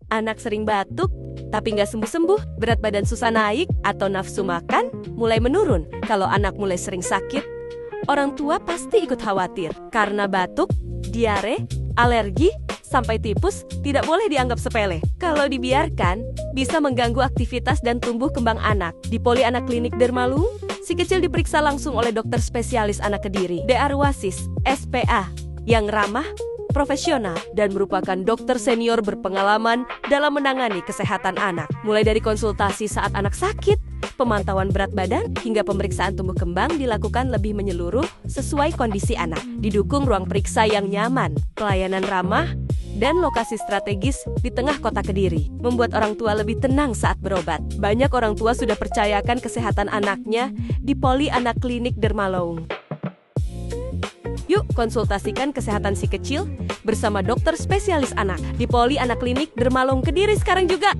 Anak sering batuk, tapi nggak sembuh-sembuh, berat badan susah naik, atau nafsu makan mulai menurun. Kalau anak mulai sering sakit, orang tua pasti ikut khawatir. Karena batuk, diare, alergi, sampai tipes tidak boleh dianggap sepele. Kalau dibiarkan, bisa mengganggu aktivitas dan tumbuh kembang anak. Di Poli Anak Klinik Dermalung, si kecil diperiksa langsung oleh dokter spesialis anak Kediri, DA Ruasis, SPA, yang ramah, profesional, dan merupakan dokter senior berpengalaman dalam menangani kesehatan anak. Mulai dari konsultasi saat anak sakit, pemantauan berat badan, hingga pemeriksaan tumbuh kembang dilakukan lebih menyeluruh sesuai kondisi anak. Didukung ruang periksa yang nyaman, pelayanan ramah, dan lokasi strategis di tengah kota Kediri, membuat orang tua lebih tenang saat berobat. Banyak orang tua sudah percayakan kesehatan anaknya di Poli Anak Klinik Dermalung. Yuk konsultasikan kesehatan si kecil bersama dokter spesialis anak di Poli Anak Klinik Dermalung Kediri sekarang juga.